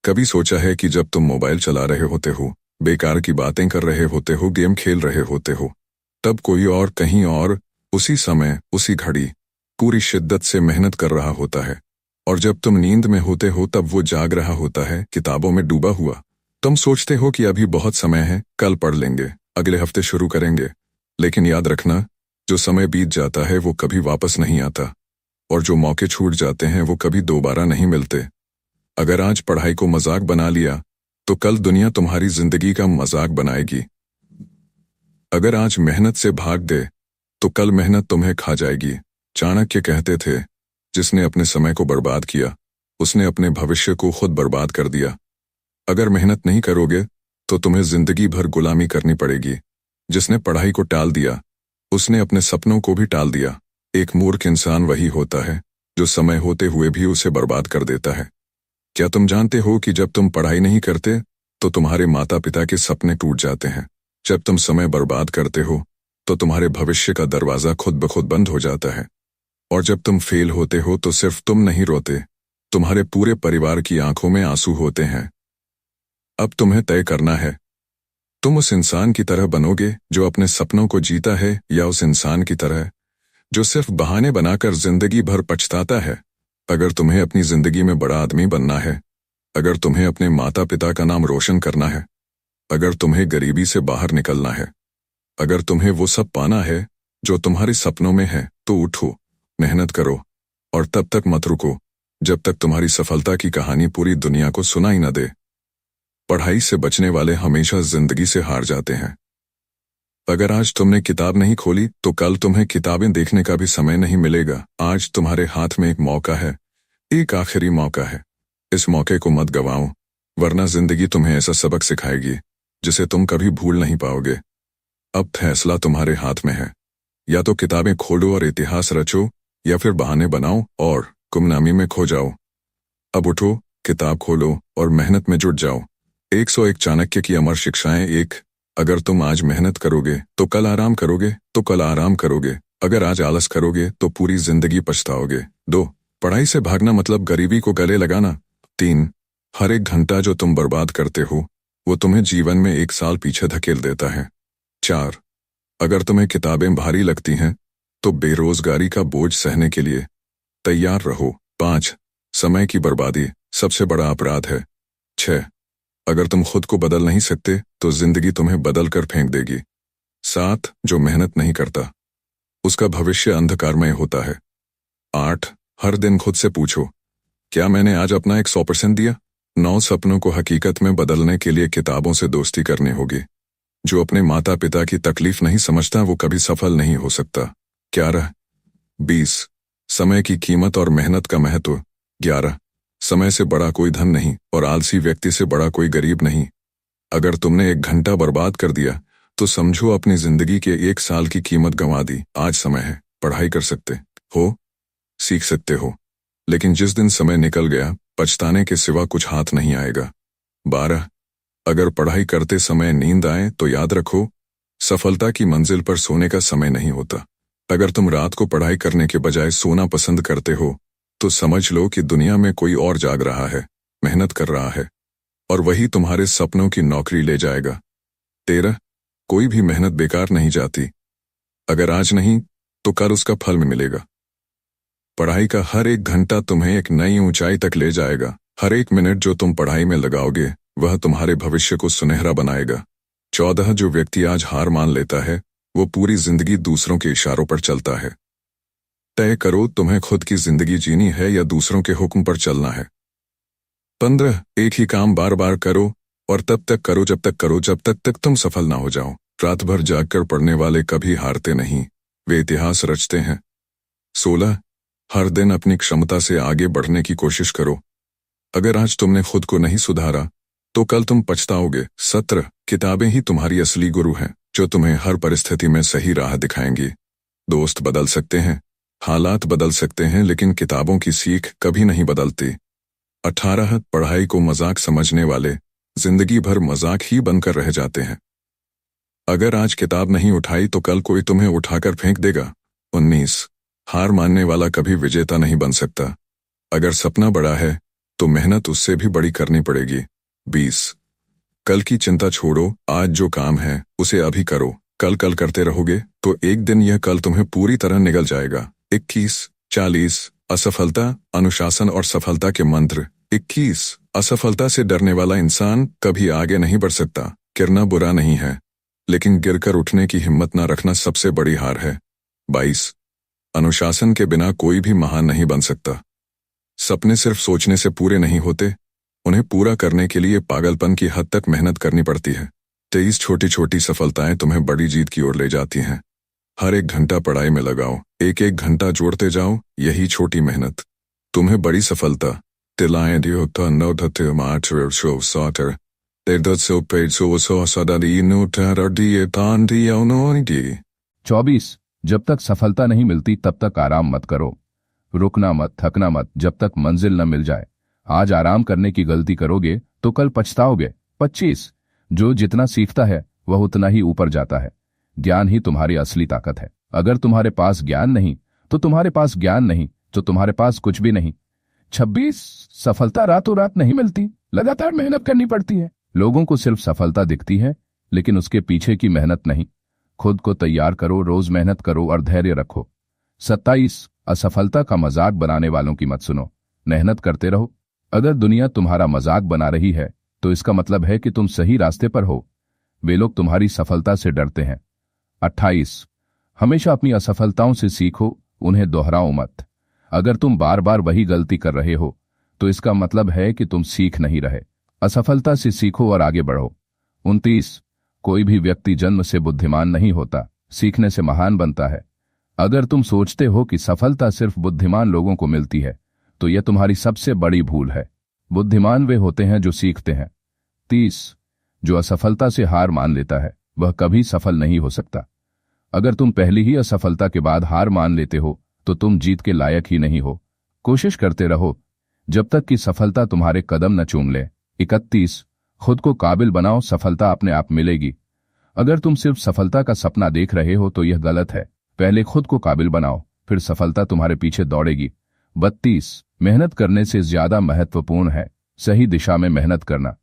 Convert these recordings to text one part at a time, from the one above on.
कभी सोचा है कि जब तुम मोबाइल चला रहे होते हो, बेकार की बातें कर रहे होते हो, गेम खेल रहे होते हो, तब कोई और कहीं और उसी समय उसी घड़ी पूरी शिद्दत से मेहनत कर रहा होता है, और जब तुम नींद में होते हो तब वो जाग रहा होता है किताबों में डूबा हुआ। तुम सोचते हो कि अभी बहुत समय है, कल पढ़ लेंगे, अगले हफ्ते शुरू करेंगे। लेकिन याद रखना, जो समय बीत जाता है वो कभी वापस नहीं आता, और जो मौके छूट जाते हैं वो कभी दोबारा नहीं मिलते। अगर आज पढ़ाई को मजाक बना लिया तो कल दुनिया तुम्हारी जिंदगी का मजाक बनाएगी। अगर आज मेहनत से भाग दे तो कल मेहनत तुम्हें खा जाएगी। चाणक्य कहते थे, जिसने अपने समय को बर्बाद किया उसने अपने भविष्य को खुद बर्बाद कर दिया। अगर मेहनत नहीं करोगे तो तुम्हें जिंदगी भर गुलामी करनी पड़ेगी। जिसने पढ़ाई को टाल दिया उसने अपने सपनों को भी टाल दिया। एक मूर्ख इंसान वही होता है जो समय होते हुए भी उसे बर्बाद कर देता है। क्या तुम जानते हो कि जब तुम पढ़ाई नहीं करते तो तुम्हारे माता पिता के सपने टूट जाते हैं। जब तुम समय बर्बाद करते हो तो तुम्हारे भविष्य का दरवाजा खुद ब खुद बंद हो जाता है। और जब तुम फेल होते हो तो सिर्फ तुम नहीं रोते, तुम्हारे पूरे परिवार की आंखों में आंसू होते हैं। अब तुम्हें तय करना है, तुम उस इंसान की तरह बनोगे जो अपने सपनों को जीता है, या उस इंसान की तरह जो सिर्फ बहाने बनाकर जिंदगी भर पछताता है। अगर तुम्हें अपनी जिंदगी में बड़ा आदमी बनना है, अगर तुम्हें अपने माता पिता का नाम रोशन करना है, अगर तुम्हें गरीबी से बाहर निकलना है, अगर तुम्हें वो सब पाना है जो तुम्हारे सपनों में है, तो उठो, मेहनत करो, और तब तक मत रुको जब तक तुम्हारी सफलता की कहानी पूरी दुनिया को सुनाई न दे। पढ़ाई से बचने वाले हमेशा जिंदगी से हार जाते हैं। अगर आज तुमने किताब नहीं खोली तो कल तुम्हें किताबें देखने का भी समय नहीं मिलेगा। आज तुम्हारे हाथ में एक मौका है, एक आखिरी मौका है। इस मौके को मत गवाओ, वरना जिंदगी तुम्हें ऐसा सबक सिखाएगी जिसे तुम कभी भूल नहीं पाओगे। अब फैसला तुम्हारे हाथ में है, या तो किताबें खोलो और इतिहास रचो, या फिर बहाने बनाओ और गुमनामी में खो जाओ। अब उठो, किताब खोलो और मेहनत में जुट जाओ। 101 चाणक्य की अमर शिक्षाएं। 1, अगर तुम आज मेहनत करोगे तो कल आराम करोगे, तो कल आराम करोगे। अगर आज आलस करोगे तो पूरी जिंदगी पछताओगे। 2, पढ़ाई से भागना मतलब गरीबी को गले लगाना। 3, हर एक घंटा जो तुम बर्बाद करते हो वो तुम्हें जीवन में 1 साल पीछे धकेल देता है। 4, अगर तुम्हें किताबें भारी लगती हैं तो बेरोजगारी का बोझ सहने के लिए तैयार रहो। 5, समय की बर्बादी सबसे बड़ा अपराध है। 6, अगर तुम खुद को बदल नहीं सकते तो जिंदगी तुम्हें बदल कर फेंक देगी। 7, जो मेहनत नहीं करता उसका भविष्य अंधकारमय होता है। 8, हर दिन खुद से पूछो, क्या मैंने आज अपना 100% दिया। 9, सपनों को हकीकत में बदलने के लिए किताबों से दोस्ती करनी होगी। जो अपने माता पिता की तकलीफ नहीं समझता वो कभी सफल नहीं हो सकता। 11, 20, समय की कीमत और मेहनत का महत्व। 11, समय से बड़ा कोई धन नहीं और आलसी व्यक्ति से बड़ा कोई गरीब नहीं। अगर तुमने 1 घंटा बर्बाद कर दिया तो समझो अपनी जिंदगी के 1 साल की कीमत गंवा दी। आज समय है, पढ़ाई कर सकते हो, सीख सकते हो, लेकिन जिस दिन समय निकल गया पछताने के सिवा कुछ हाथ नहीं आएगा। 12, अगर पढ़ाई करते समय नींद आए तो याद रखो, सफलता की मंजिल पर सोने का समय नहीं होता। अगर तुम रात को पढ़ाई करने के बजाय सोना पसंद करते हो तो समझ लो कि दुनिया में कोई और जाग रहा है, मेहनत कर रहा है, और वही तुम्हारे सपनों की नौकरी ले जाएगा। 13, कोई भी मेहनत बेकार नहीं जाती। अगर आज नहीं तो कल उसका फल में मिलेगा। पढ़ाई का हर एक घंटा तुम्हें एक नई ऊंचाई तक ले जाएगा। हर एक मिनट जो तुम पढ़ाई में लगाओगे वह तुम्हारे भविष्य को सुनहरा बनाएगा। 14, जो व्यक्ति आज हार मान लेता है वो पूरी जिंदगी दूसरों के इशारों पर चलता है। तय करो, तुम्हें खुद की जिंदगी जीनी है या दूसरों के हुक्म पर चलना है। 15, एक ही काम बार बार करो और तब तक करो जब तक तुम सफल ना हो जाओ। रात भर जागकर पढ़ने वाले कभी हारते नहीं, वे इतिहास रचते हैं। 16, हर दिन अपनी क्षमता से आगे बढ़ने की कोशिश करो। अगर आज तुमने खुद को नहीं सुधारा तो कल तुम पछताओगे। 17, किताबें ही तुम्हारी असली गुरु हैं जो तुम्हें हर परिस्थिति में सही राह दिखाएंगी। दोस्त बदल सकते हैं, हालात बदल सकते हैं, लेकिन किताबों की सीख कभी नहीं बदलती। 18, पढ़ाई को मजाक समझने वाले जिंदगी भर मजाक ही बनकर रह जाते हैं। अगर आज किताब नहीं उठाई तो कल कोई तुम्हें उठाकर फेंक देगा। 19, हार मानने वाला कभी विजेता नहीं बन सकता। अगर सपना बड़ा है तो मेहनत उससे भी बड़ी करनी पड़ेगी। 20 कल की चिंता छोड़ो, आज जो काम है उसे अभी करो। कल कल करते रहोगे तो एक दिन यह कल तुम्हें पूरी तरह निगल जाएगा। 21-40 असफलता, अनुशासन और सफलता के मंत्र। 21 असफलता से डरने वाला इंसान कभी आगे नहीं बढ़ सकता। गिरना बुरा नहीं है, लेकिन गिरकर उठने की हिम्मत न रखना सबसे बड़ी हार है। 22 अनुशासन के बिना कोई भी महान नहीं बन सकता। सपने सिर्फ सोचने से पूरे नहीं होते, उन्हें पूरा करने के लिए पागलपन की हद तक मेहनत करनी पड़ती है। 23 छोटी छोटी सफलताएं तुम्हें बड़ी जीत की ओर ले जाती हैं। हर एक घंटा पढ़ाई में लगाओ, एक एक घंटा जोड़ते जाओ, यही छोटी मेहनत तुम्हें बड़ी सफलता दिलाएं। दियो 24 जब तक सफलता नहीं मिलती तब तक आराम मत करो। रुकना मत, थकना मत जब तक मंजिल न मिल जाए। आज आराम करने की गलती करोगे तो कल पछताओगे। 25 जो जितना सीखता है वह उतना ही ऊपर जाता है। ज्ञान ही तुम्हारी असली ताकत है। अगर तुम्हारे पास ज्ञान नहीं तो तुम्हारे पास ज्ञान नहीं तो तुम्हारे पास कुछ भी नहीं। 26 सफलता रातों रात नहीं मिलती, लगातार मेहनत करनी पड़ती है। लोगों को सिर्फ सफलता दिखती है, लेकिन उसके पीछे की मेहनत नहीं। खुद को तैयार करो, रोज मेहनत करो और धैर्य रखो। 27 असफलता का मजाक बनाने वालों की मत सुनो, मेहनत करते रहो। अगर दुनिया तुम्हारा मजाक बना रही है तो इसका मतलब है कि तुम सही रास्ते पर हो। वे लोग तुम्हारी सफलता से डरते हैं। 28 हमेशा अपनी असफलताओं से सीखो, उन्हें दोहराओ मत। अगर तुम बार बार वही गलती कर रहे हो तो इसका मतलब है कि तुम सीख नहीं रहे। असफलता से सीखो और आगे बढ़ो। 29 कोई भी व्यक्ति जन्म से बुद्धिमान नहीं होता, सीखने से महान बनता है। अगर तुम सोचते हो कि सफलता सिर्फ बुद्धिमान लोगों को मिलती है तो यह तुम्हारी सबसे बड़ी भूल है। बुद्धिमान वे होते हैं जो सीखते हैं। 30 जो असफलता से हार मान लेता है वह कभी सफल नहीं हो सकता। अगर तुम पहली ही असफलता के बाद हार मान लेते हो तो तुम जीत के लायक ही नहीं हो। कोशिश करते रहो जब तक कि सफलता तुम्हारे कदम न चूम ले। 31 खुद को काबिल बनाओ, सफलता अपने आप मिलेगी। अगर तुम सिर्फ सफलता का सपना देख रहे हो तो यह गलत है। पहले खुद को काबिल बनाओ, फिर सफलता तुम्हारे पीछे दौड़ेगी। 32 मेहनत करने से ज्यादा महत्वपूर्ण है सही दिशा में मेहनत करना।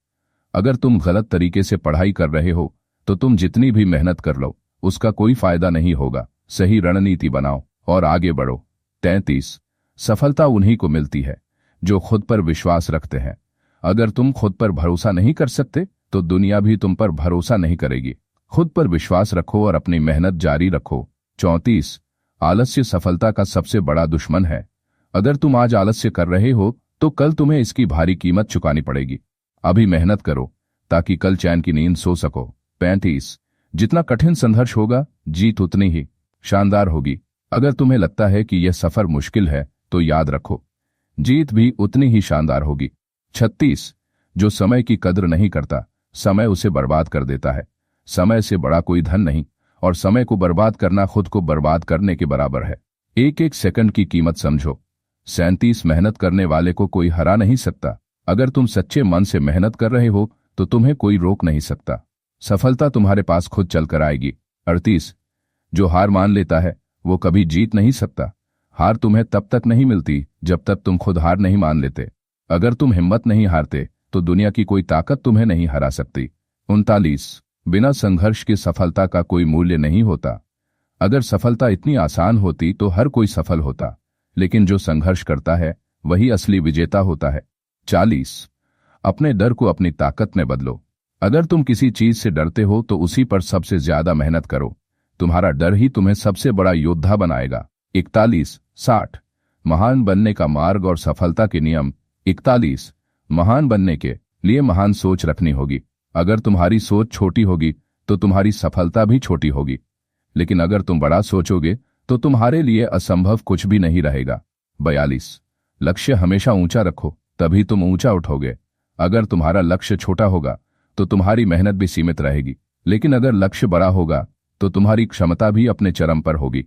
अगर तुम गलत तरीके से पढ़ाई कर रहे हो तो तुम जितनी भी मेहनत कर लो उसका कोई फायदा नहीं होगा। सही रणनीति बनाओ और आगे बढ़ो। 33 सफलता उन्हीं को मिलती है जो खुद पर विश्वास रखते हैं। अगर तुम खुद पर भरोसा नहीं कर सकते तो दुनिया भी तुम पर भरोसा नहीं करेगी। खुद पर विश्वास रखो और अपनी मेहनत जारी रखो। 34 आलस्य सफलता का सबसे बड़ा दुश्मन है। अगर तुम आज आलस्य कर रहे हो तो कल तुम्हें इसकी भारी कीमत चुकानी पड़ेगी। अभी मेहनत करो ताकि कल चैन की नींद सो सको। 35 जितना कठिन संघर्ष होगा जीत उतनी ही शानदार होगी। अगर तुम्हें लगता है कि यह सफर मुश्किल है तो याद रखो जीत भी उतनी ही शानदार होगी। 36 जो समय की कद्र नहीं करता समय उसे बर्बाद कर देता है। समय से बड़ा कोई धन नहीं और समय को बर्बाद करना खुद को बर्बाद करने के बराबर है। एक एक सेकंड की कीमत समझो। 37 मेहनत करने वाले को कोई हरा नहीं सकता। अगर तुम सच्चे मन से मेहनत कर रहे हो तो तुम्हें कोई रोक नहीं सकता। सफलता तुम्हारे पास खुद चलकर आएगी। 38 जो हार मान लेता है वो कभी जीत नहीं सकता। हार तुम्हें तब तक नहीं मिलती जब तक तुम खुद हार नहीं मान लेते। अगर तुम हिम्मत नहीं हारते तो दुनिया की कोई ताकत तुम्हें नहीं हरा सकती। 39 बिना संघर्ष के सफलता का कोई मूल्य नहीं होता। अगर सफलता इतनी आसान होती तो हर कोई सफल होता, लेकिन जो संघर्ष करता है वही असली विजेता होता है। 40 अपने डर को अपनी ताकत में बदलो। अगर तुम किसी चीज से डरते हो तो उसी पर सबसे ज्यादा मेहनत करो। तुम्हारा डर ही तुम्हें सबसे बड़ा योद्धा बनाएगा। 41-60 महान बनने का मार्ग और सफलता के नियम। 41 महान बनने के लिए महान सोच रखनी होगी। अगर तुम्हारी सोच छोटी होगी तो तुम्हारी सफलता भी छोटी होगी, लेकिन अगर तुम बड़ा सोचोगे तो तुम्हारे लिए असंभव कुछ भी नहीं रहेगा। 42 लक्ष्य हमेशा ऊंचा रखो, तभी तुम ऊंचा उठोगे। अगर तुम्हारा लक्ष्य छोटा होगा तो तुम्हारी मेहनत भी सीमित रहेगी, लेकिन अगर लक्ष्य बड़ा होगा तो तुम्हारी क्षमता भी अपने चरम पर होगी।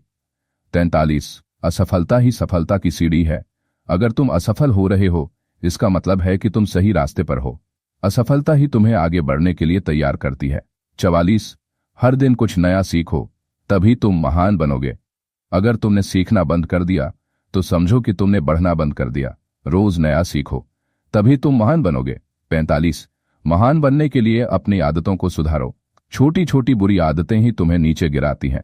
43 असफलता ही सफलता की सीढ़ी है। अगर तुम असफल हो रहे हो इसका मतलब है कि तुम सही रास्ते पर हो। असफलता ही तुम्हें आगे बढ़ने के लिए तैयार करती है। 44 हर दिन कुछ नया सीखो, तभी तुम महान बनोगे। अगर तुमने सीखना बंद कर दिया तो समझो कि तुमने बढ़ना बंद कर दिया। रोज नया सीखो तभी तुम महान बनोगे। 45 महान बनने के लिए अपनी आदतों को सुधारो। छोटी छोटी बुरी आदतें ही तुम्हें नीचे गिराती हैं।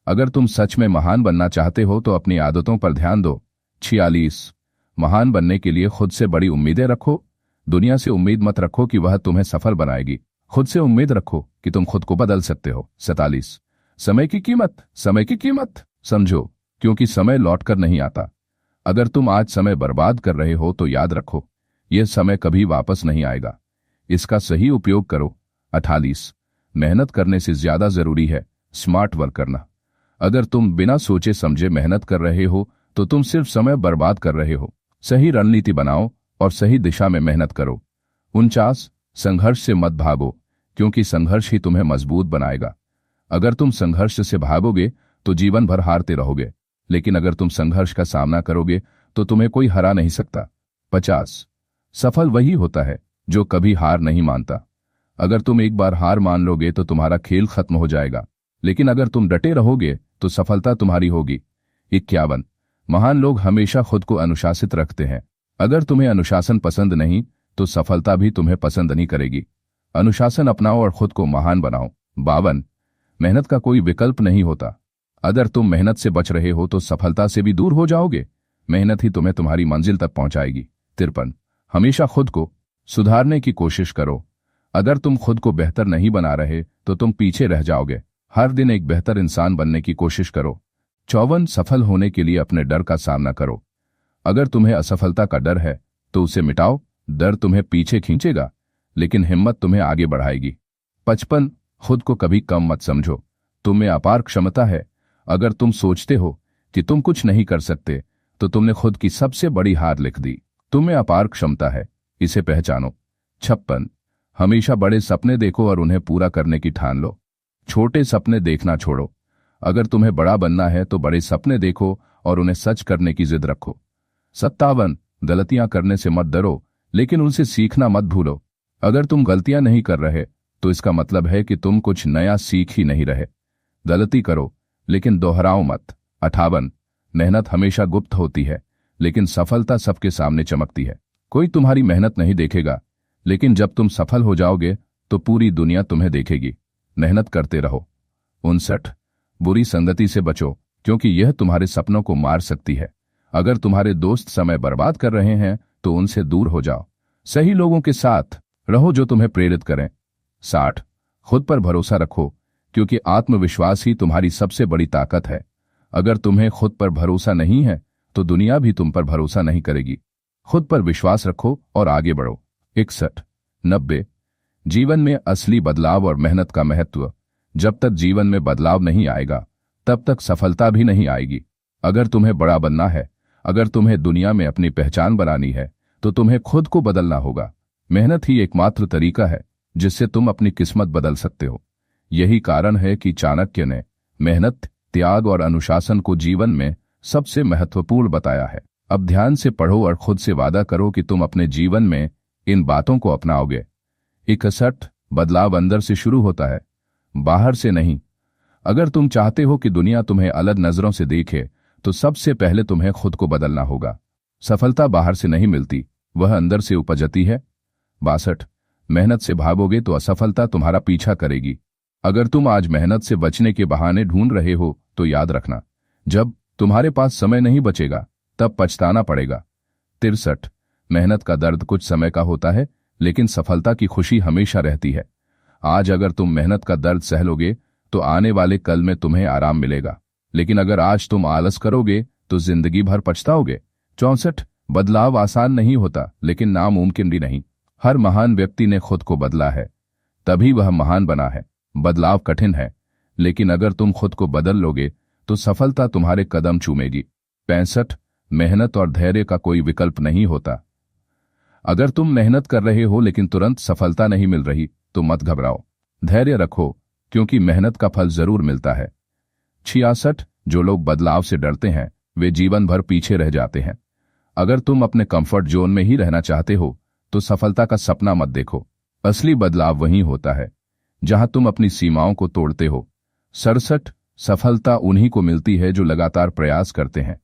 अगर तुम सच में महान बनना चाहते हो तो अपनी आदतों पर ध्यान दो। 46 महान बनने के लिए खुद से बड़ी उम्मीदें रखो। दुनिया से उम्मीद मत रखो कि वह तुम्हें सफल बनाएगी, खुद से उम्मीद रखो कि तुम खुद को बदल सकते हो। 47 समय की कीमत समझो, क्योंकि समय लौटकर नहीं आता। अगर तुम आज समय बर्बाद कर रहे हो तो याद रखो, यह समय कभी वापस नहीं आएगा। इसका सही उपयोग करो। 48 मेहनत करने से ज्यादा जरूरी है स्मार्ट वर्क करना। अगर तुम बिना सोचे समझे मेहनत कर रहे हो तो तुम सिर्फ समय बर्बाद कर रहे हो। सही रणनीति बनाओ और सही दिशा में मेहनत करो। 49 संघर्ष से मत भागो, क्योंकि संघर्ष ही तुम्हें मजबूत बनाएगा। अगर तुम संघर्ष से भागोगे तो जीवन भर हारते रहोगे, लेकिन अगर तुम संघर्ष का सामना करोगे तो तुम्हें कोई हरा नहीं सकता। 50 सफल वही होता है जो कभी हार नहीं मानता। अगर तुम एक बार हार मान लोगे तो तुम्हारा खेल खत्म हो जाएगा, लेकिन अगर तुम डटे रहोगे तो सफलता तुम्हारी होगी। 51 महान लोग हमेशा खुद को अनुशासित रखते हैं। अगर तुम्हें अनुशासन पसंद नहीं तो सफलता भी तुम्हें पसंद नहीं करेगी। अनुशासन अपनाओ और खुद को महान बनाओ। 52 मेहनत का कोई विकल्प नहीं होता। अगर तुम मेहनत से बच रहे हो तो सफलता से भी दूर हो जाओगे। मेहनत ही तुम्हें तुम्हारी मंजिल तक पहुंचाएगी। 53 हमेशा खुद को सुधारने की कोशिश करो। अगर तुम खुद को बेहतर नहीं बना रहे तो तुम पीछे रह जाओगे। हर दिन एक बेहतर इंसान बनने की कोशिश करो। 54 सफल होने के लिए अपने डर का सामना करो। अगर तुम्हें असफलता का डर है तो उसे मिटाओ। डर तुम्हें पीछे खींचेगा, लेकिन हिम्मत तुम्हें आगे बढ़ाएगी। 55 खुद को कभी कम मत समझो, तुम में अपार क्षमता है। अगर तुम सोचते हो कि तुम कुछ नहीं कर सकते तो तुमने खुद की सबसे बड़ी हार लिख दी। तुम में अपार क्षमता है, इसे पहचानो। 56 हमेशा बड़े सपने देखो और उन्हें पूरा करने की ठान लो। छोटे सपने देखना छोड़ो। अगर तुम्हें बड़ा बनना है तो बड़े सपने देखो और उन्हें सच करने की जिद रखो। 57 गलतियां करने से मत डरो, लेकिन उनसे सीखना मत भूलो। अगर तुम गलतियां नहीं कर रहे तो इसका मतलब है कि तुम कुछ नया सीख ही नहीं रहे। गलती करो लेकिन दोहराओ मत। 58 मेहनत हमेशा गुप्त होती है, लेकिन सफलता सबके सामने चमकती है। कोई तुम्हारी मेहनत नहीं देखेगा, लेकिन जब तुम सफल हो जाओगे तो पूरी दुनिया तुम्हें देखेगी। मेहनत करते रहो। 59 बुरी संगति से बचो, क्योंकि यह तुम्हारे सपनों को मार सकती है। अगर तुम्हारे दोस्त समय बर्बाद कर रहे हैं तो उनसे दूर हो जाओ। सही लोगों के साथ रहो जो तुम्हें प्रेरित करें। 60 खुद पर भरोसा रखो, क्योंकि आत्मविश्वास ही तुम्हारी सबसे बड़ी ताकत है। अगर तुम्हें खुद पर भरोसा नहीं है तो दुनिया भी तुम पर भरोसा नहीं करेगी। खुद पर विश्वास रखो और आगे बढ़ो। 61 90 जीवन में असली बदलाव और मेहनत का महत्व। जब तक जीवन में बदलाव नहीं आएगा तब तक सफलता भी नहीं आएगी। अगर तुम्हें बड़ा बनना है, अगर तुम्हें दुनिया में अपनी पहचान बनानी है तो तुम्हें खुद को बदलना होगा। मेहनत ही एकमात्र तरीका है जिससे तुम अपनी किस्मत बदल सकते हो। यही कारण है कि चाणक्य ने मेहनत, त्याग और अनुशासन को जीवन में सबसे महत्वपूर्ण बताया है। अब ध्यान से पढ़ो और खुद से वादा करो कि तुम अपने जीवन में इन बातों को अपनाओगे। 61 बदलाव अंदर से शुरू होता है, बाहर से नहीं। अगर तुम चाहते हो कि दुनिया तुम्हें अलग नजरों से देखे तो सबसे पहले तुम्हें खुद को बदलना होगा। सफलता बाहर से नहीं मिलती, वह अंदर से उपजती है। 62 मेहनत से भागोगे तो असफलता तुम्हारा पीछा करेगी। अगर तुम आज मेहनत से बचने के बहाने ढूंढ रहे हो तो याद रखना, जब तुम्हारे पास समय नहीं बचेगा तब पछताना पड़ेगा। 63 मेहनत का दर्द कुछ समय का होता है, लेकिन सफलता की खुशी हमेशा रहती है। आज अगर तुम मेहनत का दर्द सह लोगे तो आने वाले कल में तुम्हें आराम मिलेगा, लेकिन अगर आज तुम आलस करोगे तो जिंदगी भर पछताओगे। 64 बदलाव आसान नहीं होता, लेकिन नामुमकिन भी नहीं। हर महान व्यक्ति ने खुद को बदला है, तभी वह महान बना है। बदलाव कठिन है, लेकिन अगर तुम खुद को बदल लोगे तो सफलता तुम्हारे कदम चूमेगी। 65 मेहनत और धैर्य का कोई विकल्प नहीं होता। अगर तुम मेहनत कर रहे हो लेकिन तुरंत सफलता नहीं मिल रही तो मत घबराओ, धैर्य रखो, क्योंकि मेहनत का फल जरूर मिलता है। 66 जो लोग बदलाव से डरते हैं वे जीवन भर पीछे रह जाते हैं। अगर तुम अपने कंफर्ट जोन में ही रहना चाहते हो तो सफलता का सपना मत देखो। असली बदलाव वहीं होता है जहां तुम अपनी सीमाओं को तोड़ते हो। 67 सफलता उन्हीं को मिलती है जो लगातार प्रयास करते हैं।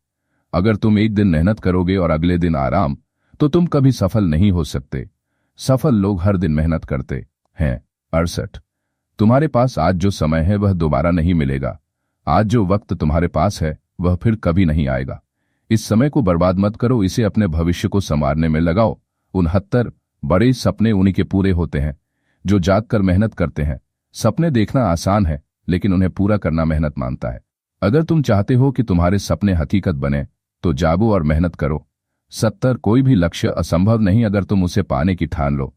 अगर तुम एक दिन मेहनत करोगे और अगले दिन आराम, तो तुम कभी सफल नहीं हो सकते। सफल लोग हर दिन मेहनत करते हैं। 68। तुम्हारे पास आज जो समय है वह दोबारा नहीं मिलेगा। आज जो वक्त तुम्हारे पास है वह फिर कभी नहीं आएगा। इस समय को बर्बाद मत करो, इसे अपने भविष्य को संवारने में लगाओ। 69। बड़े सपने उन्हीं के पूरे होते हैं जो जागकर मेहनत करते हैं। सपने देखना आसान है, लेकिन उन्हें पूरा करना मेहनत मांगता है। अगर तुम चाहते हो कि तुम्हारे सपने हकीकत बने तो जागो और मेहनत करो। 70। कोई भी लक्ष्य असंभव नहीं अगर तुम उसे पाने की ठान लो।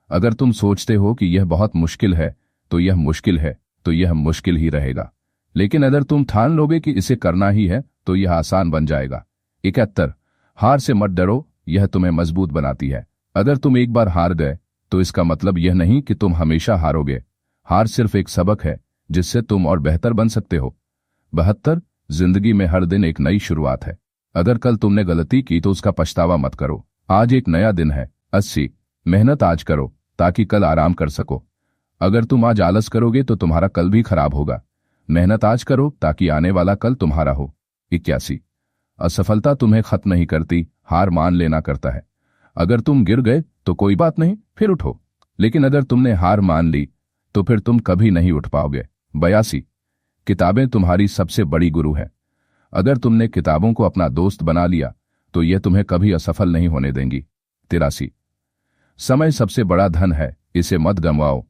अगर तुम सोचते हो कि यह बहुत मुश्किल है तो यह मुश्किल है, तो यह मुश्किल ही रहेगा। लेकिन अगर तुम ठान लोगे कि इसे करना ही है तो यह आसान बन जाएगा। 71। हार से मत डरो, यह तुम्हें मजबूत बनाती है। अगर तुम एक बार हार गए तो इसका मतलब यह नहीं कि तुम हमेशा हारोगे। हार सिर्फ एक सबक है जिससे तुम और बेहतर बन सकते हो। 72। जिंदगी में हर दिन एक नई शुरुआत है। अगर कल तुमने गलती की तो उसका पछतावा मत करो। आज एक नया दिन है। 80। मेहनत आज करो ताकि कल आराम कर सको। अगर तुम आज आलस करोगे तो तुम्हारा कल भी खराब होगा। मेहनत आज करो ताकि आने वाला कल तुम्हारा हो। 81। असफलता तुम्हें खत्म नहीं करती, हार मान लेना करता है। अगर तुम गिर गए तो कोई बात नहीं, फिर उठो। लेकिन अगर तुमने हार मान ली तो फिर तुम कभी नहीं उठ पाओगे। 82। किताबें तुम्हारी सबसे बड़ी गुरु हैं। अगर तुमने किताबों को अपना दोस्त बना लिया तो यह तुम्हें कभी असफल नहीं होने देंगी। 83। समय सबसे बड़ा धन है, इसे मत गंवाओ।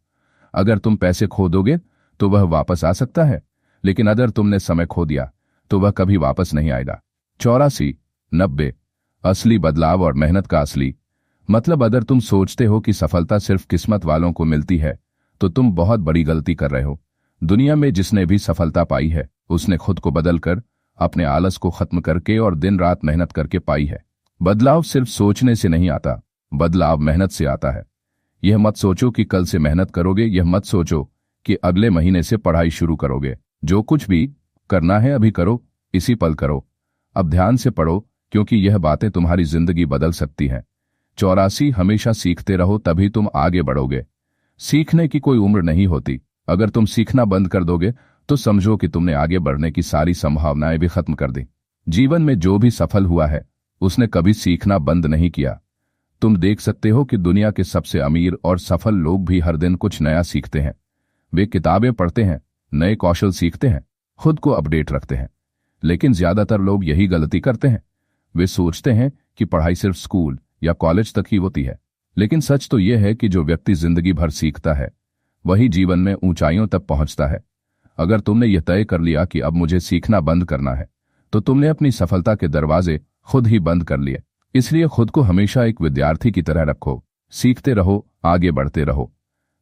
अगर तुम पैसे खो दोगे तो वह वापस आ सकता है, लेकिन अगर तुमने समय खो दिया तो वह कभी वापस नहीं आएगा। 84। 90। असली बदलाव और मेहनत का असली मतलब अगर तुम सोचते हो कि सफलता सिर्फ किस्मत वालों को मिलती है तो तुम बहुत बड़ी गलती कर रहे हो। दुनिया में जिसने भी सफलता पाई है उसने खुद को बदलकर, अपने आलस को खत्म करके और दिन रात मेहनत करके पाई है। बदलाव सिर्फ सोचने से नहीं आता, बदलाव मेहनत से आता है। यह मत सोचो कि कल से मेहनत करोगे, यह मत सोचो कि अगले महीने से पढ़ाई शुरू करोगे। जो कुछ भी करना है अभी करो, इसी पल करो। अब ध्यान से पढ़ो क्योंकि यह बातें तुम्हारी जिंदगी बदल सकती हैं। 84। हमेशा सीखते रहो तभी तुम आगे बढ़ोगे। सीखने की कोई उम्र नहीं होती। अगर तुम सीखना बंद कर दोगे तो समझो कि तुमने आगे बढ़ने की सारी संभावनाएं भी खत्म कर दी। जीवन में जो भी सफल हुआ है उसने कभी सीखना बंद नहीं किया। तुम देख सकते हो कि दुनिया के सबसे अमीर और सफल लोग भी हर दिन कुछ नया सीखते हैं। वे किताबें पढ़ते हैं, नए कौशल सीखते हैं, खुद को अपडेट रखते हैं। लेकिन ज्यादातर लोग यही गलती करते हैं। वे सोचते हैं कि पढ़ाई सिर्फ स्कूल या कॉलेज तक ही होती है। लेकिन सच तो यह है कि जो व्यक्ति जिंदगी भर सीखता है वही जीवन में ऊंचाइयों तक पहुंचता है। अगर तुमने यह तय कर लिया कि अब मुझे सीखना बंद करना है तो तुमने अपनी सफलता के दरवाजे खुद ही बंद कर लिए। इसलिए खुद को हमेशा एक विद्यार्थी की तरह रखो, सीखते रहो, आगे बढ़ते रहो।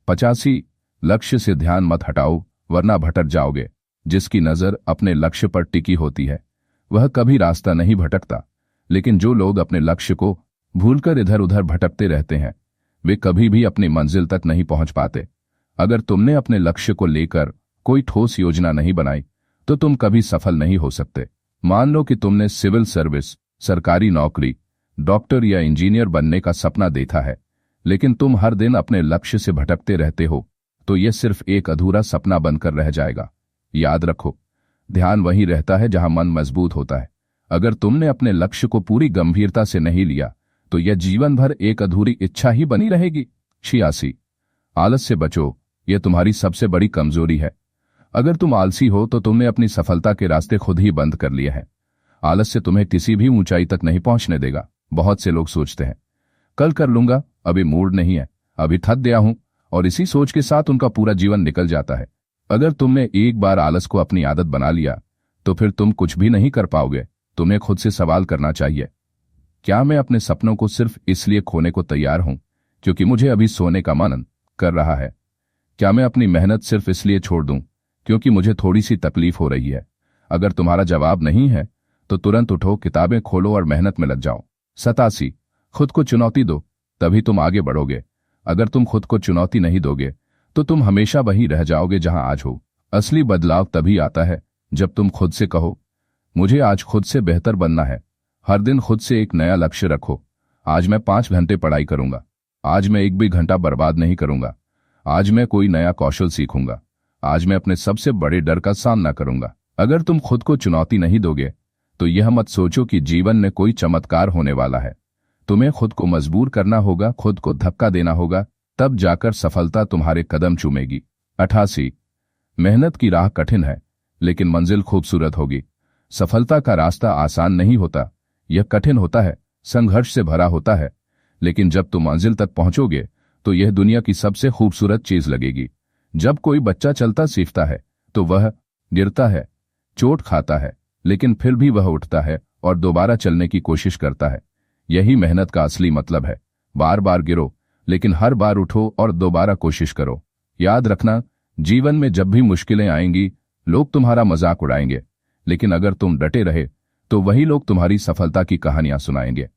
85। लक्ष्य से ध्यान मत हटाओ वरना भटक जाओगे। जिसकी नजर अपने लक्ष्य पर टिकी होती है वह कभी रास्ता नहीं भटकता, लेकिन जो लोग अपने लक्ष्य को भूलकर इधर उधर भटकते रहते हैं वे कभी भी अपनी मंजिल तक नहीं पहुंच पाते। अगर तुमने अपने लक्ष्य को लेकर कोई ठोस योजना नहीं बनाई तो तुम कभी सफल नहीं हो सकते। मान लो कि तुमने सिविल सर्विस, सरकारी नौकरी, डॉक्टर या इंजीनियर बनने का सपना देखा है, लेकिन तुम हर दिन अपने लक्ष्य से भटकते रहते हो तो यह सिर्फ एक अधूरा सपना बनकर रह जाएगा। याद रखो, ध्यान वहीं रहता है जहां मन मजबूत होता है। अगर तुमने अपने लक्ष्य को पूरी गंभीरता से नहीं लिया तो यह जीवन भर एक अधूरी इच्छा ही बनी रहेगी। 86। आलस से बचो, यह तुम्हारी सबसे बड़ी कमजोरी है। अगर तुम आलसी हो तो तुमने अपनी सफलता के रास्ते खुद ही बंद कर लिए हैं। आलस से तुम्हें किसी भी ऊंचाई तक नहीं पहुंचने देगा। बहुत से लोग सोचते हैं कल कर लूंगा, अभी मूड नहीं है, अभी थक गया हूं, और इसी सोच के साथ उनका पूरा जीवन निकल जाता है। अगर तुमने एक बार आलस को अपनी आदत बना लिया तो फिर तुम कुछ भी नहीं कर पाओगे। तुम्हें खुद से सवाल करना चाहिए, क्या मैं अपने सपनों को सिर्फ इसलिए खोने को तैयार हूं क्योंकि मुझे अभी सोने का मन कर रहा है? क्या मैं अपनी मेहनत सिर्फ इसलिए छोड़ दूं क्योंकि मुझे थोड़ी सी तकलीफ हो रही है? अगर तुम्हारा जवाब नहीं है तो तुरंत उठो, किताबें खोलो और मेहनत में लग जाओ। 87। खुद को चुनौती दो तभी तुम आगे बढ़ोगे। अगर तुम खुद को चुनौती नहीं दोगे तो तुम हमेशा वहीं रह जाओगे जहां आज हो। असली बदलाव तभी आता है जब तुम खुद से कहो, मुझे आज खुद से बेहतर बनना है। हर दिन खुद से एक नया लक्ष्य रखो। आज मैं 5 घंटे पढ़ाई करूंगा, आज मैं एक भी घंटा बर्बाद नहीं करूंगा, आज मैं कोई नया कौशल सीखूंगा, आज मैं अपने सबसे बड़े डर का सामना करूंगा। अगर तुम खुद को चुनौती नहीं दोगे तो यह मत सोचो कि जीवन में कोई चमत्कार होने वाला है। तुम्हें खुद को मजबूर करना होगा, खुद को धक्का देना होगा, तब जाकर सफलता तुम्हारे कदम चूमेगी। 88। मेहनत की राह कठिन है, लेकिन मंजिल खूबसूरत होगी। सफलता का रास्ता आसान नहीं होता, यह कठिन होता है, संघर्ष से भरा होता है, लेकिन जब तुम मंजिल तक पहुंचोगे तो यह दुनिया की सबसे खूबसूरत चीज लगेगी। जब कोई बच्चा चलता सीखता है तो वह गिरता है, चोट खाता है, लेकिन फिर भी वह उठता है और दोबारा चलने की कोशिश करता है। यही मेहनत का असली मतलब है। बार बार गिरो, लेकिन हर बार उठो और दोबारा कोशिश करो। याद रखना, जीवन में जब भी मुश्किलें आएंगी, लोग तुम्हारा मजाक उड़ाएंगे, लेकिन अगर तुम डटे रहे तो वही लोग तुम्हारी सफलता की कहानियां सुनाएंगे।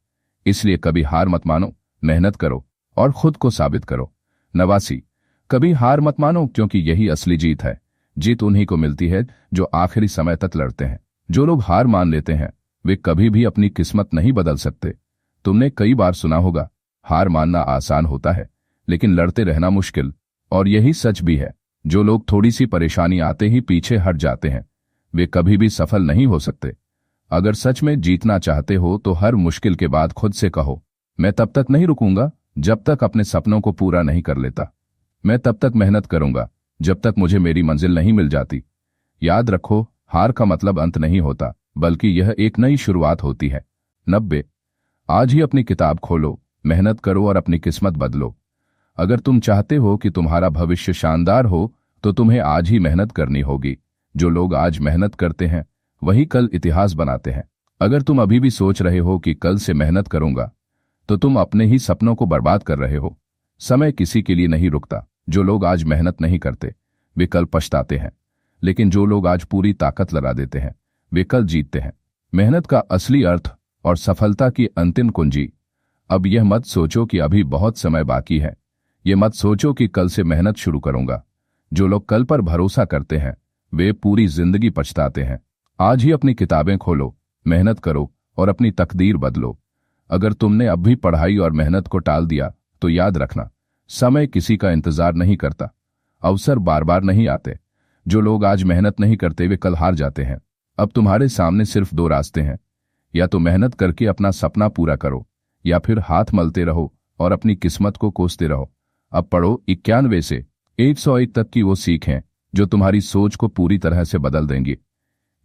इसलिए कभी हार मत मानो, मेहनत करो और खुद को साबित करो। 89। कभी हार मत मानो, क्योंकि यही असली जीत है। जीत उन्हीं को मिलती है जो आखिरी समय तक लड़ते हैं। जो लोग हार मान लेते हैं वे कभी भी अपनी किस्मत नहीं बदल सकते। तुमने कई बार सुना होगा, हार मानना आसान होता है लेकिन लड़ते रहना मुश्किल, और यही सच भी है। जो लोग थोड़ी सी परेशानी आते ही पीछे हट जाते हैं वे कभी भी सफल नहीं हो सकते। अगर सच में जीतना चाहते हो तो हर मुश्किल के बाद खुद से कहो, मैं तब तक नहीं रुकूंगा जब तक अपने सपनों को पूरा नहीं कर लेता। मैं तब तक मेहनत करूंगा जब तक मुझे मेरी मंजिल नहीं मिल जाती। याद रखो, हार का मतलब अंत नहीं होता, बल्कि यह एक नई शुरुआत होती है। 90। आज ही अपनी किताब खोलो, मेहनत करो और अपनी किस्मत बदलो। अगर तुम चाहते हो कि तुम्हारा भविष्य शानदार हो तो तुम्हें आज ही मेहनत करनी होगी। जो लोग आज मेहनत करते हैं वही कल इतिहास बनाते हैं। अगर तुम अभी भी सोच रहे हो कि कल से मेहनत करूंगा, तो तुम अपने ही सपनों को बर्बाद कर रहे हो। समय किसी के लिए नहीं रुकता। जो लोग आज मेहनत नहीं करते वे कल पछताते हैं, लेकिन जो लोग आज पूरी ताकत लगा देते हैं वे कल जीतते हैं। मेहनत का असली अर्थ और सफलता की अंतिम कुंजी। अब यह मत सोचो कि अभी बहुत समय बाकी है, यह मत सोचो कि कल से मेहनत शुरू करूंगा। जो लोग कल पर भरोसा करते हैं वे पूरी जिंदगी पछताते हैं। आज ही अपनी किताबें खोलो, मेहनत करो और अपनी तकदीर बदलो। अगर तुमने अब भी पढ़ाई और मेहनत को टाल दिया तो याद रखना, समय किसी का इंतजार नहीं करता, अवसर बार बार नहीं आते। जो लोग आज मेहनत नहीं करते वे कल हार जाते हैं। अब तुम्हारे सामने सिर्फ दो रास्ते हैं, या तो मेहनत करके अपना सपना पूरा करो, या फिर हाथ मलते रहो और अपनी किस्मत को कोसते रहो। अब पढ़ो 91 से 101 तक की वो सीखें जो तुम्हारी सोच को पूरी तरह से बदल देंगी।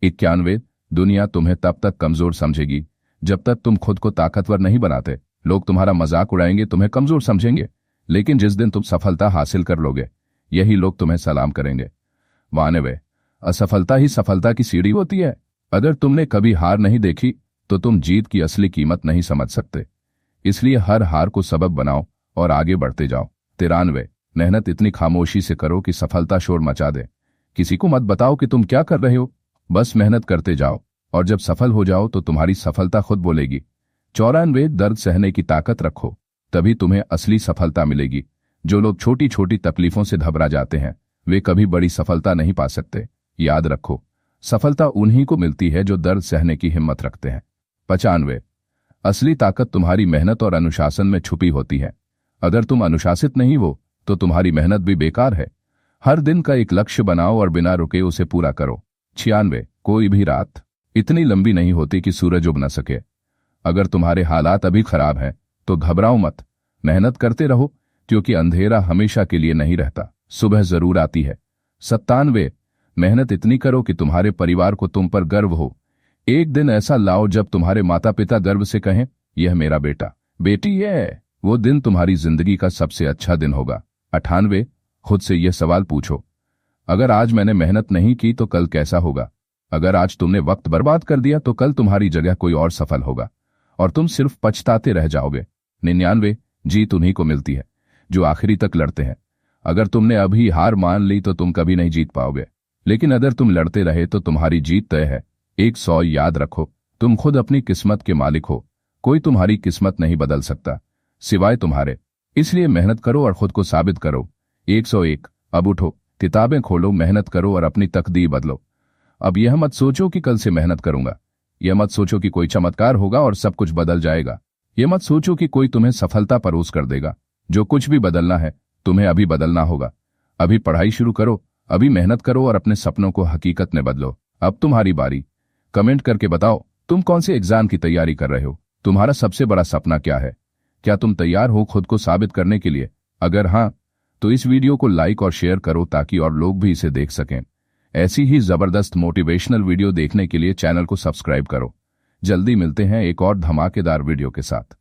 91। दुनिया तुम्हें तब तक कमजोर समझेगी जब तक तुम खुद को ताकतवर नहीं बनाते। लोग तुम्हारा मजाक उड़ाएंगे, तुम्हें कमजोर समझेंगे, लेकिन जिस दिन तुम सफलता हासिल कर लोगे यही लोग तुम्हें सलाम करेंगे। 92। असफलता ही सफलता की सीढ़ी होती है। अगर तुमने कभी हार नहीं देखी तो तुम जीत की असली कीमत नहीं समझ सकते। इसलिए हर हार को सबक बनाओ और आगे बढ़ते जाओ। 93। मेहनत इतनी खामोशी से करो कि सफलता शोर मचा दे। किसी को मत बताओ कि तुम क्या कर रहे हो, बस मेहनत करते जाओ, और जब सफल हो जाओ तो तुम्हारी सफलता खुद बोलेगी। 94। दर्द सहने की ताकत रखो, तभी तुम्हें असली सफलता मिलेगी। जो लोग छोटी छोटी तकलीफों से घबरा जाते हैं वे कभी बड़ी सफलता नहीं पा सकते। याद रखो, सफलता उन्हीं को मिलती है जो दर्द सहने की हिम्मत रखते हैं। 95। असली ताकत तुम्हारी मेहनत और अनुशासन में छुपी होती है। अगर तुम अनुशासित नहीं हो तो तुम्हारी मेहनत भी बेकार है। हर दिन का एक लक्ष्य बनाओ और बिना रुके उसे पूरा करो। 96। कोई भी रात इतनी लंबी नहीं होती कि सूरज उग न सके। अगर तुम्हारे हालात अभी खराब हैं तो घबराओ मत, मेहनत करते रहो, क्योंकि अंधेरा हमेशा के लिए नहीं रहता, सुबह जरूर आती है। 97। मेहनत इतनी करो कि तुम्हारे परिवार को तुम पर गर्व हो। एक दिन ऐसा लाओ जब तुम्हारे माता पिता गर्व से कहें, यह मेरा बेटा बेटी है। वो दिन तुम्हारी जिंदगी का सबसे अच्छा दिन होगा। 98। खुद से यह सवाल पूछो, अगर आज मैंने मेहनत नहीं की तो कल कैसा होगा। अगर आज तुमने वक्त बर्बाद कर दिया तो कल तुम्हारी जगह कोई और सफल होगा और तुम सिर्फ पछताते रह जाओगे। 99। जीत उन्हीं को मिलती है जो आखिरी तक लड़ते हैं। अगर तुमने अभी हार मान ली तो तुम कभी नहीं जीत पाओगे, लेकिन अगर तुम लड़ते रहे तो तुम्हारी जीत तय है। 100। याद रखो, तुम खुद अपनी किस्मत के मालिक हो, कोई तुम्हारी किस्मत नहीं बदल सकता सिवाय तुम्हारे। इसलिए मेहनत करो और खुद को साबित करो। 101। अब उठो, किताबें खोलो, मेहनत करो और अपनी तकदीर बदलो। अब यह मत सोचो कि कल से मेहनत करूंगा, यह मत सोचो कि कोई चमत्कार होगा और सब कुछ बदल जाएगा। यह मत सोचो कि कोई तुम्हें सफलता परोस कर देगा। जो कुछ भी बदलना है तुम्हें अभी बदलना होगा। अभी पढ़ाई शुरू करो, अभी मेहनत करो और अपने सपनों को हकीकत में बदलो। अब तुम्हारी बारी। कमेंट करके बताओ तुम कौन से एग्जाम की तैयारी कर रहे हो। तुम्हारा सबसे बड़ा सपना क्या है? क्या तुम तैयार हो खुद को साबित करने के लिए? अगर हाँ, तो इस वीडियो को लाइक और शेयर करो ताकि और लोग भी इसे देख सकें। ऐसी ही जबरदस्त मोटिवेशनल वीडियो देखने के लिए चैनल को सब्सक्राइब करो। जल्दी मिलते हैं एक और धमाकेदार वीडियो के साथ।